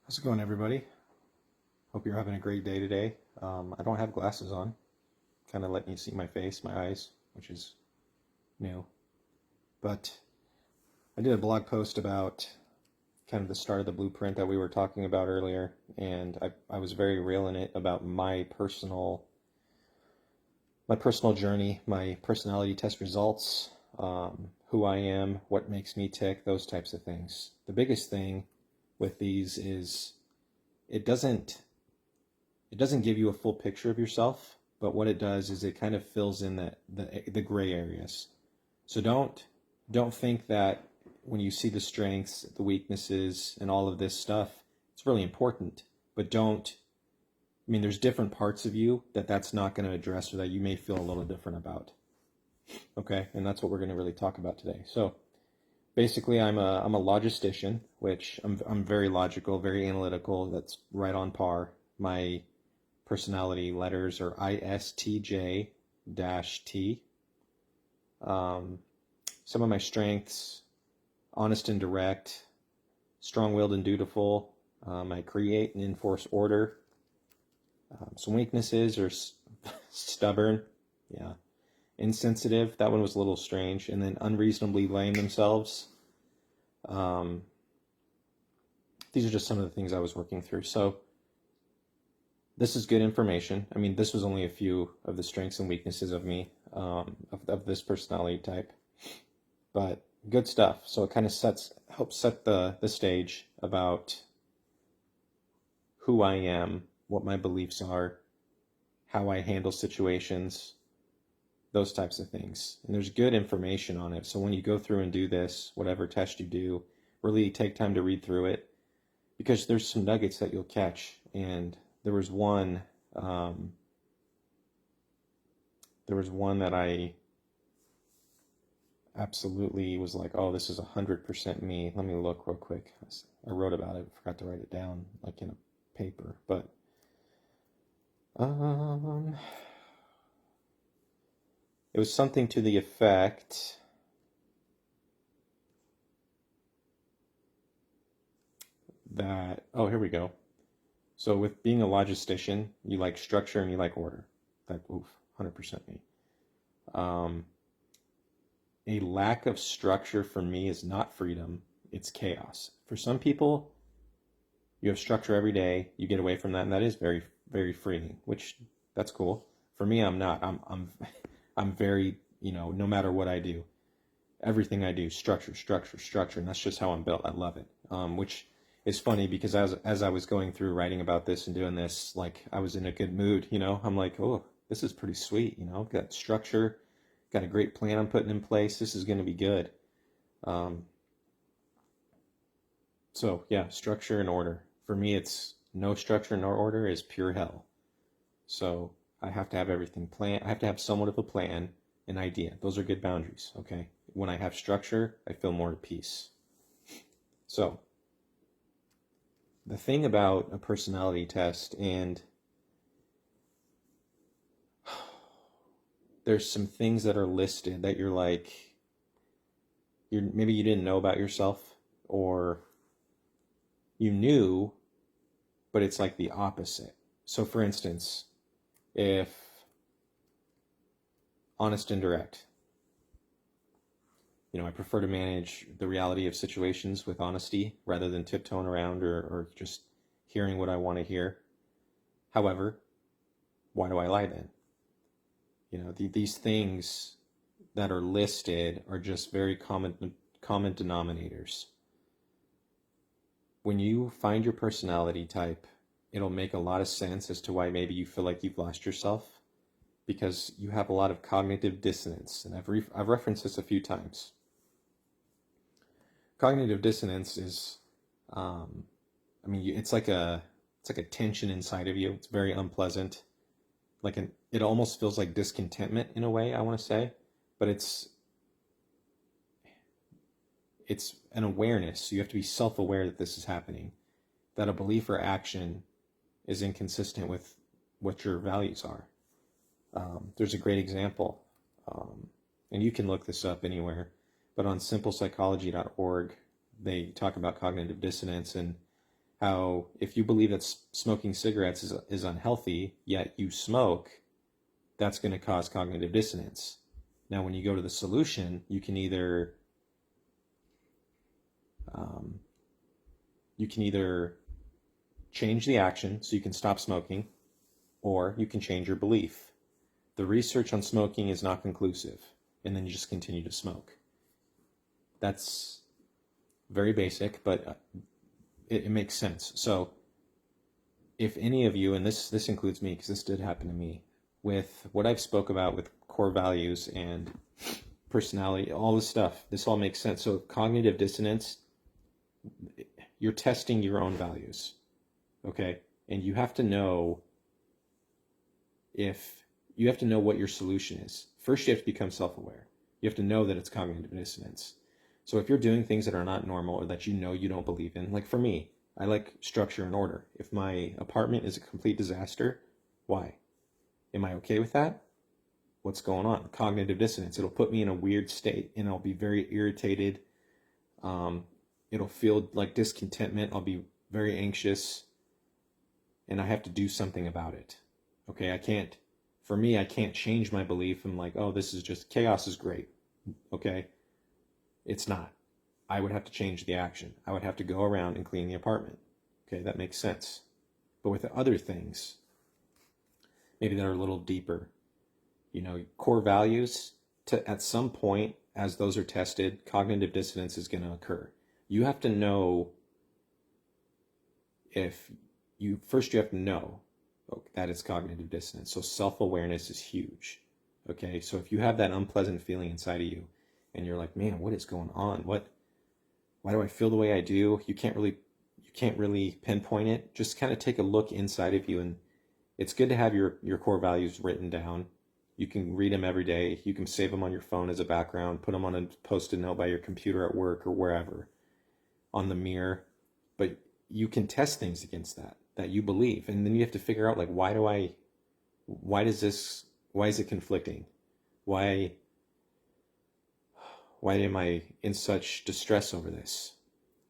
How's it going, everybody? Hope you're having a great day today. I don't have glasses on, kind of letting you see my face, my eyes, which is new. But I did a blog post about kind of the start of the blueprint that we were talking about earlier, and I was very real in it about my personal journey, my personality test results, who I am, what makes me tick, those types of things. The biggest thing with these is it doesn't give you a full picture of yourself, but what it does is it kind of fills in the gray areas. So don't think that when you see the strengths, the weaknesses, and all of this stuff, it's really important. But there's different parts of you that's not going to address or that you may feel a little different about. Okay, and that's what we're going to really talk about today. So basically, I'm a logistician, which I'm very logical, very analytical. That's right on par. My personality letters are ISTJ-T. Some of my strengths: honest and direct, strong-willed and dutiful. I create and enforce order. Some weaknesses are stubborn, yeah, insensitive. That one was a little strange. And then unreasonably blame themselves. These are just some of the things I was working through. So this is good information. This was only a few of the strengths and weaknesses of me, of this personality type, but good stuff. So it kind of helps set the stage about who I am, what my beliefs are, how I handle situations, those types of things. And there's good information on it. So when you go through and do this, whatever test you do, really take time to read through it, because there's some nuggets that you'll catch. And there was one that I absolutely was like, oh, this is 100% me. Let me look real quick. I wrote about it, forgot to write it down like in a paper, but it was something to the effect that, oh, here we go. So with being a logistician, you like structure and you like order. That, 100% me. A lack of structure for me is not freedom, it's chaos. For some people, you have structure every day, you get away from that, and that is very, very freeing, which, that's cool. For me, I'm not. I'm very, no matter what I do, everything I do, structure, structure, structure, and that's just how I'm built. I love it. Which is funny because as I was going through writing about this and doing this, like, I was in a good mood, I'm like, oh, this is pretty sweet, got structure, got a great plan I'm putting in place. This is going to be good. So yeah, structure and order. For me, it's no structure, no order is pure hell. So I have to have everything planned. I have to have somewhat of a plan, an idea. Those are good boundaries, okay? When I have structure, I feel more at peace. So the thing about a personality test, and there's some things that are listed that you're like, maybe you didn't know about yourself, or you knew, but it's like the opposite. So for instance, if honest and direct, I prefer to manage the reality of situations with honesty rather than tiptoeing around or just hearing what I want to hear. However, why do I lie then? These things that are listed are just very common denominators. When you find your personality type, it'll make a lot of sense as to why maybe you feel like you've lost yourself, because you have a lot of cognitive dissonance. And I've referenced this a few times. Cognitive dissonance is, it's like a tension inside of you. It's very unpleasant. It almost feels like discontentment in a way, I want to say, but it's an awareness. So you have to be self-aware that this is happening, that a belief or action is inconsistent with what your values are. There's a great example, and you can look this up anywhere, but on simplepsychology.org, they talk about cognitive dissonance and how if you believe that smoking cigarettes is unhealthy, yet you smoke, that's going to cause cognitive dissonance. Now, when you go to the solution, you can either um, change the action so you can stop smoking, or you can change your belief. The research on smoking is not conclusive, and then you just continue to smoke. That's very basic, but it makes sense. So if any of you, and this includes me because this did happen to me, with what I've spoke about with core values and personality, all this stuff, this all makes sense. So cognitive dissonance, you're testing your own values, okay? And you have to know what your solution is. First, you have to become self-aware. You have to know that it's cognitive dissonance. So if you're doing things that are not normal or that you know you don't believe in, like for me, I like structure and order. If my apartment is a complete disaster, why? Am I okay with that? What's going on? Cognitive dissonance. It'll put me in a weird state and I'll be very irritated. It'll feel like discontentment. I'll be very anxious and I have to do something about it. Okay, I can't change my belief. I'm like, oh, this is just, chaos is great. Okay, it's not. I would have to change the action. I would have to go around and clean the apartment. Okay, that makes sense. But with the other things, maybe that are a little deeper, core values, at some point, as those are tested, cognitive dissonance is going to occur. You have to know you have to know that it's cognitive dissonance. So self-awareness is huge. Okay, so if you have that unpleasant feeling inside of you and you're like, man, what is going on? Why do I feel the way I do? You can't really pinpoint it. Just kind of take a look inside of you, and it's good to have your core values written down. You can read them every day. You can save them on your phone as a background, put them on a post-it note by your computer at work or wherever, on the mirror. But you can test things against that you believe, and then you have to figure out, like, why is it conflicting? Why am I in such distress over this?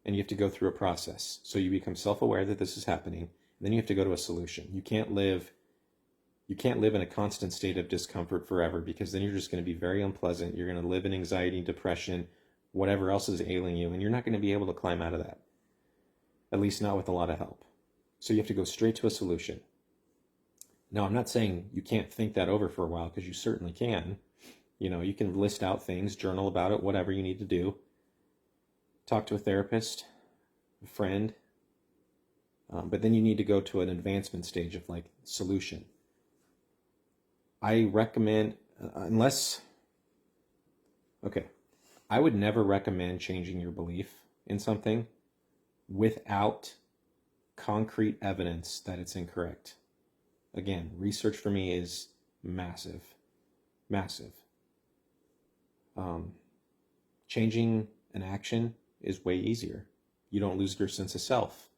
And you have to go through a process. So you become self-aware that this is happening, and then you have to go to a solution. You can't live in a constant state of discomfort forever, because then you're just going to be very unpleasant. You're going to live in anxiety, depression, whatever else is ailing you, and you're not going to be able to climb out of that. At least not with a lot of help. So you have to go straight to a solution. Now, I'm not saying you can't think that over for a while, because you certainly can. You can list out things, journal about it, whatever you need to do. Talk to a therapist, a friend. But then you need to go to an advancement stage of, like, solution. I recommend, I would never recommend changing your belief in something without concrete evidence that it's incorrect. Again, research for me is massive. Changing an action is way easier. You don't lose your sense of self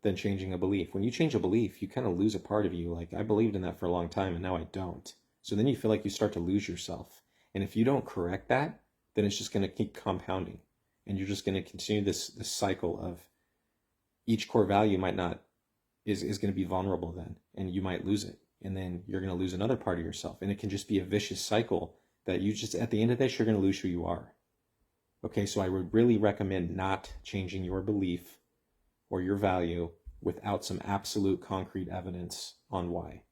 than changing a belief. When you change a belief, you kind of lose a part of you. Like, I believed in that for a long time and now I don't. So then you feel like you start to lose yourself. And if you don't correct that, then it's just going to keep compounding. And you're just going to continue this cycle of each core value is going to be vulnerable then, and you might lose it. And then you're going to lose another part of yourself. And it can just be a vicious cycle that you just, at the end of this, you're going to lose who you are. Okay, so I would really recommend not changing your belief or your value without some absolute concrete evidence on why.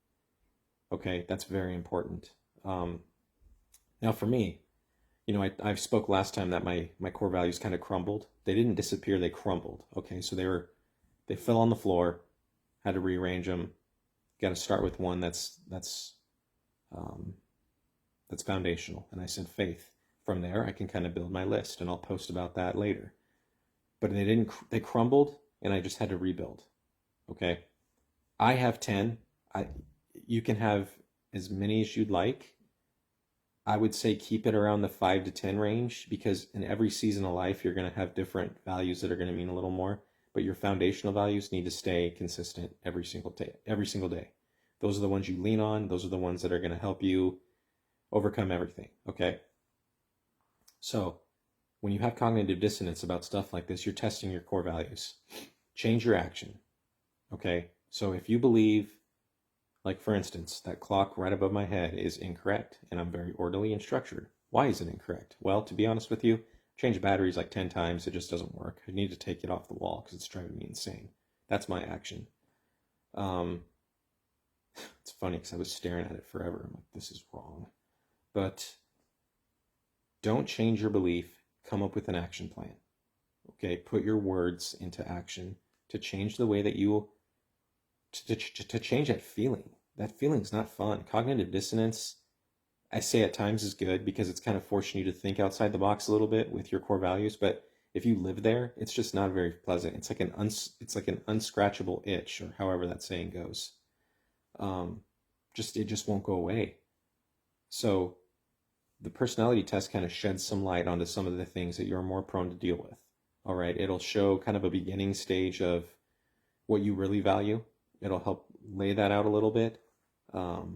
Okay, that's very important. Now for me, I spoke last time that my core values kind of crumbled. They didn't disappear, they crumbled. Okay, so they fell on the floor, had to rearrange them. Got to start with one that's foundational. And I said faith. From there, I can kind of build my list, and I'll post about that later. But they crumbled, and I just had to rebuild. Okay, I have 10. You can have as many as you'd like. I would say keep it around the 5 to 10 range, because in every season of life, you're going to have different values that are going to mean a little more. But your foundational values need to stay consistent every single day. Those are the ones you lean on. Those are the ones that are going to help you overcome everything. Okay. So when you have cognitive dissonance about stuff like this, you're testing your core values. change your action. Okay, so if you believe, like for instance, that clock right above my head is incorrect and I'm very orderly and structured. Why is it incorrect? Well, to be honest with you, changed batteries like 10 times, it just doesn't work. I need to take it off the wall because it's driving me insane. That's my action. It's funny because I was staring at it forever. I'm like, this is wrong. But don't change your belief. Come up with an action plan. Okay, put your words into action to change the way that you, to change that feeling. That feeling's not fun. Cognitive dissonance, I say at times is good because it's kind of forcing you to think outside the box a little bit with your core values. But if you live there, it's just not very pleasant. It's like an unscratchable itch, or however that saying goes. It just won't go away. So the personality test kind of sheds some light onto some of the things that you're more prone to deal with. All right, it'll show kind of a beginning stage of what you really value. It'll help lay that out a little bit. I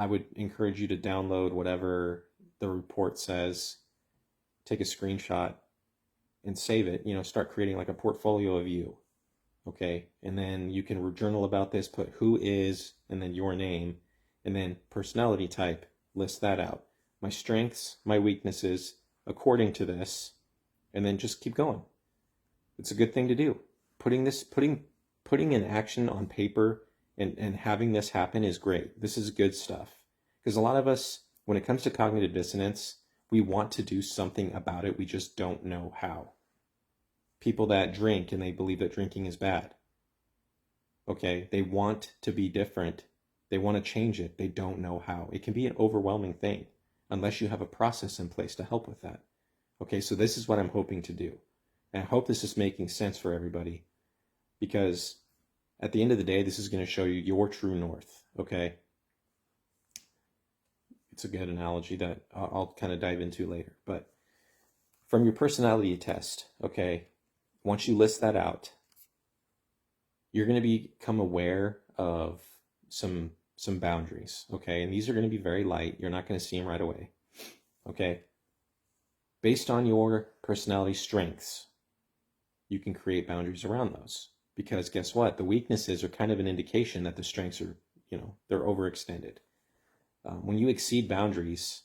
would encourage you to download whatever the report says, take a screenshot and save it, start creating like a portfolio of you. Okay, and then you can journal about this, put who is, and then your name, and then personality type, list that out. My strengths, my weaknesses, according to this, and then just keep going. It's a good thing to do. Putting an action on paper and having this happen is great. This is good stuff. Because a lot of us, when it comes to cognitive dissonance, we want to do something about it. We just don't know how. People that drink and they believe that drinking is bad. Okay, they want to be different. They want to change it. They don't know how. It can be an overwhelming thing unless you have a process in place to help with that. Okay, so this is what I'm hoping to do. And I hope this is making sense for everybody, because at the end of the day, this is going to show you your true north. Okay, it's a good analogy that I'll kind of dive into later. But from your personality test, okay, once you list that out, you're going to become aware of some boundaries, okay? And these are going to be very light. You're not going to see them right away, okay? Based on your personality strengths, you can create boundaries around those. Because guess what? The weaknesses are kind of an indication that the strengths are, they're overextended. When you exceed boundaries,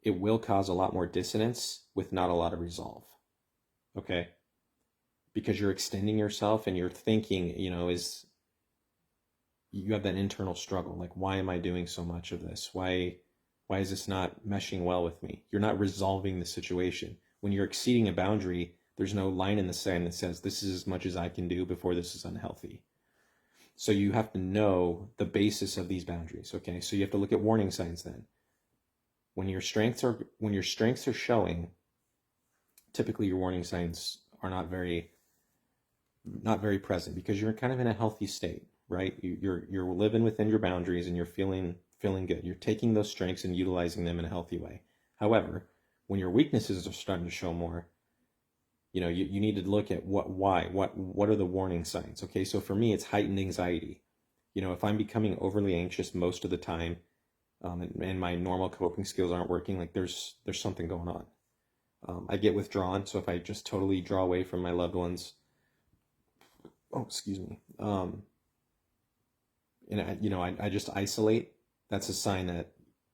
it will cause a lot more dissonance with not a lot of resolve, okay? Because you're extending yourself and you're thinking, you have that internal struggle. Like, why am I doing so much of this? Why is this not meshing well with me? You're not resolving the situation. When you're exceeding a boundary, there's no line in the sand that says, this is as much as I can do before this is unhealthy. So you have to know the basis of these boundaries. Okay. So you have to look at warning signs then. When your strengths are showing, typically your warning signs are not very present, because you're kind of in a healthy state, right? You're living within your boundaries and you're feeling good. You're taking those strengths and utilizing them in a healthy way. However, when your weaknesses are starting to show more, you need to look at what are the warning signs. Okay, so for me, it's heightened anxiety. If I'm becoming overly anxious most of the time, and my normal coping skills aren't working, like there's something going on. I get withdrawn, so if I just totally draw away from my loved ones, and I just isolate, that's a sign that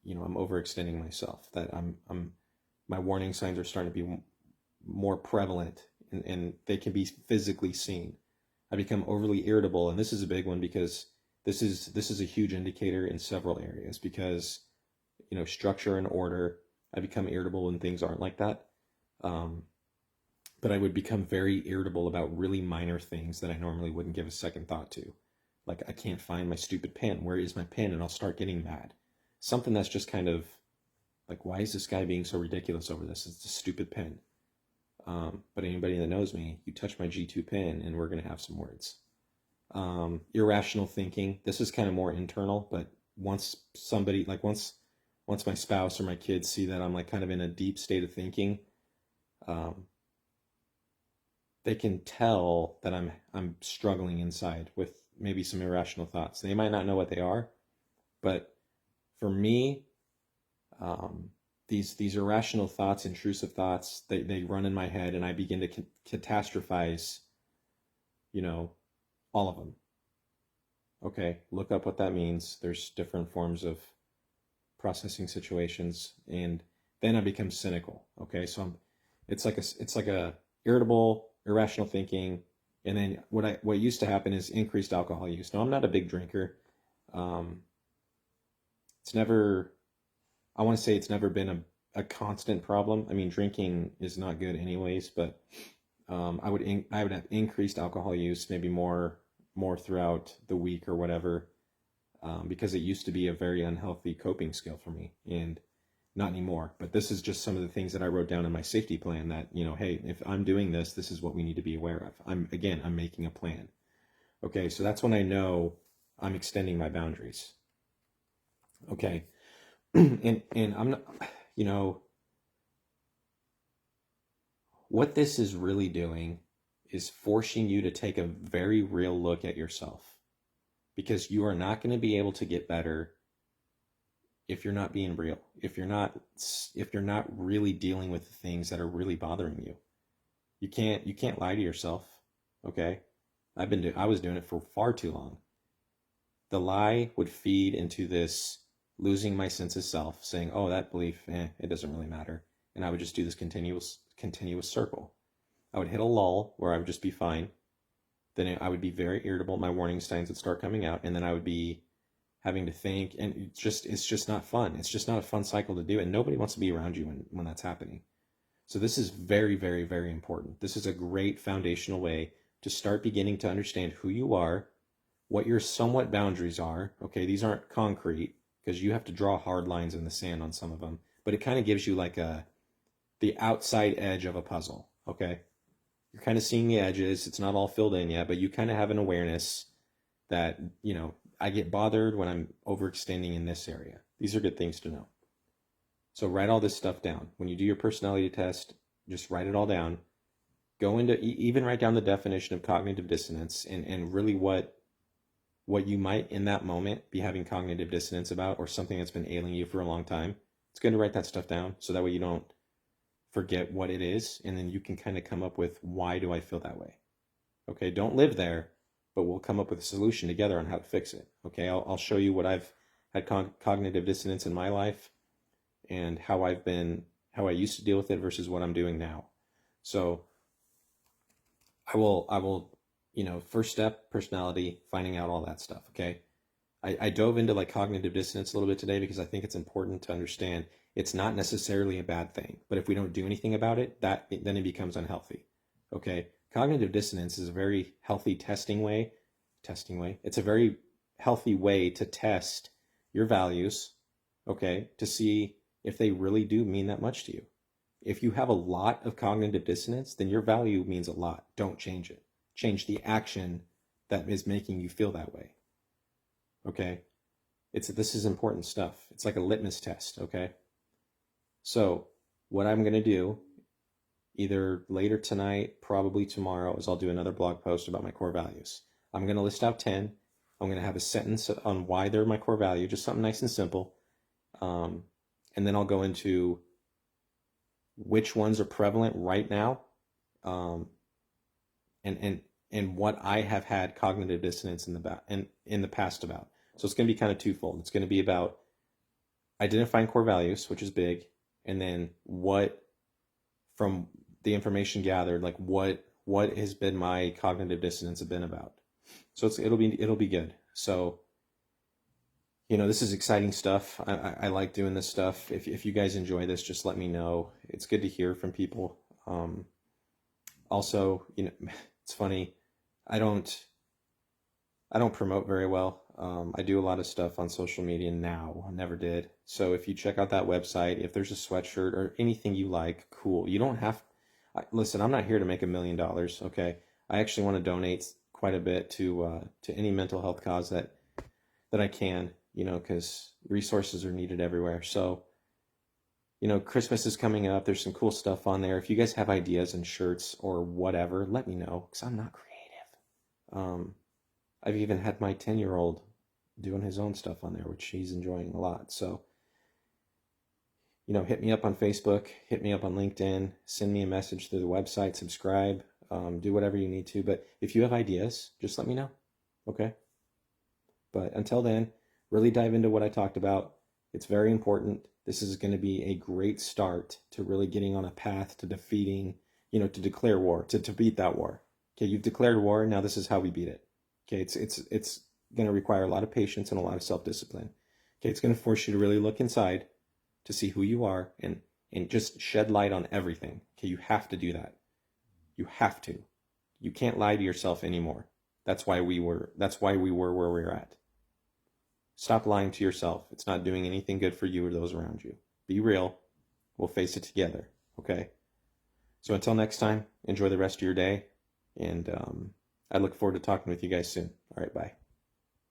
I'm overextending myself, that my warning signs are starting to be more prevalent, and they can be physically seen. I become overly irritable, and this is a big one, because this is a huge indicator in several areas, because structure and order, I become irritable when things aren't like that. But I would become very irritable about really minor things that I normally wouldn't give a second thought to. Like, I can't find my stupid pen. Where is my pen? And I'll start getting mad. Something that's just kind of like, why is this guy being so ridiculous over this? It's a stupid pen. But anybody that knows me, you touch my G2 pen and we're going to have some words. Irrational thinking. This is kind of more internal, but once my spouse or my kids see that I'm like kind of in a deep state of thinking, they can tell that I'm struggling inside with maybe some irrational thoughts. They might not know what they are, but for me, these irrational thoughts, intrusive thoughts, they run in my head, and I begin to catastrophize, you know, all of them. Okay, look up what that means. There's different forms of processing situations, and then I become cynical. Okay, so it's like a irritable, irrational thinking, and then what used to happen is increased alcohol use. Now I'm not a big drinker. Um, it's never, I want to say it's never been a constant problem. I mean, drinking is not good anyways, but I would have increased alcohol use, maybe more throughout the week or whatever, because it used to be a very unhealthy coping skill for me, and not anymore. But this is just some of the things that I wrote down in my safety plan that, hey, if I'm doing this, this is what we need to be aware of. I'm making a plan. Okay, so that's when I know I'm extending my boundaries. Okay, and I'm not, you know, what this is really doing is forcing you to take a very real look at yourself, because you are not going to be able to get better if you're not being real, if you're not really dealing with the things that are really bothering you. You can't lie to yourself. Okay, I was doing it for far too long. The lie would feed into this losing my sense of self, saying, oh, that belief, it doesn't really matter. And I would just do this continuous circle. I would hit a lull where I would just be fine. Then I would be very irritable. My warning signs would start coming out, and then I would be having to think, and it's just not fun. It's just not a fun cycle to do, and nobody wants to be around you when that's happening. So this is very, very, very important. This is a great foundational way to start beginning to understand who you are, what your somewhat boundaries are. Okay, these aren't concrete because you have to draw hard lines in the sand on some of them, but it kind of gives you like the outside edge of a puzzle. Okay, you're kind of seeing the edges. It's not all filled in yet, but you kind of have an awareness that, I get bothered when I'm overextending in this area. These are good things to know. So write all this stuff down. When you do your personality test, just write it all down. Go into, even write down the definition of cognitive dissonance, and really what you might in that moment be having cognitive dissonance about, or something that's been ailing you for a long time. It's good to write that stuff down so that way you don't forget what it is, and then you can kind of come up with, why do I feel that way? Okay, don't live there, but we'll come up with a solution together on how to fix it. Okay, I'll show you what I've had cognitive dissonance in my life, and how I used to deal with it versus what I'm doing now. So I will, first step, personality, finding out all that stuff. Okay, I dove into like cognitive dissonance a little bit today because I think it's important to understand it's not necessarily a bad thing, but if we don't do anything about it, then it becomes unhealthy. Okay, cognitive dissonance is a very healthy testing way. It's a very healthy way to test your values, okay, to see if they really do mean that much to you. If you have a lot of cognitive dissonance, then your value means a lot. Don't change it. Change the action that is making you feel that way. Okay? This is important stuff. It's like a litmus test, okay? So what I'm going to do, either later tonight, probably tomorrow, is I'll do another blog post about my core values. I'm going to list out 10. I'm going to have a sentence on why they're my core value, just something nice and simple. And then I'll go into which ones are prevalent right now, and what I have had cognitive dissonance in the past about. So it's going to be kind of twofold. It's going to be about identifying core values, which is big, and then what, from the information gathered, like what has been my cognitive dissonance have been about. So it'll be good. So this is exciting stuff. I like doing this stuff. If you guys enjoy this, just let me know. It's good to hear from people. Also, it's funny. I don't promote very well. I do a lot of stuff on social media now. I never did. So if you check out that website, if there's a sweatshirt or anything you like, cool. You don't have. Listen, I'm not here to make $1 million. Okay, I actually want to donate quite a bit to any mental health cause that I can. Because resources are needed everywhere. So, Christmas is coming up. There's some cool stuff on there. If you guys have ideas and shirts or whatever, let me know, because I'm not creative. I've even had my 10-year-old doing his own stuff on there, which he's enjoying a lot. So, hit me up on Facebook, hit me up on LinkedIn, send me a message through the website, subscribe, do whatever you need to. But if you have ideas, just let me know. Okay? But until then, really dive into what I talked about. It's very important. This is going to be a great start to really getting on a path to defeating, to declare war, to beat that war. Okay, you've declared war. Now this is how we beat it. Okay, it's going to require a lot of patience and a lot of self-discipline. Okay, it's going to force you to really look inside to see who you are and just shed light on everything. Okay, you have to do that. You have to. You can't lie to yourself anymore. That's why we were where we're at. Stop lying to yourself. It's not doing anything good for you or those around you. Be real. We'll face it together. Okay? So until next time, enjoy the rest of your day. And I look forward to talking with you guys soon. All right, bye.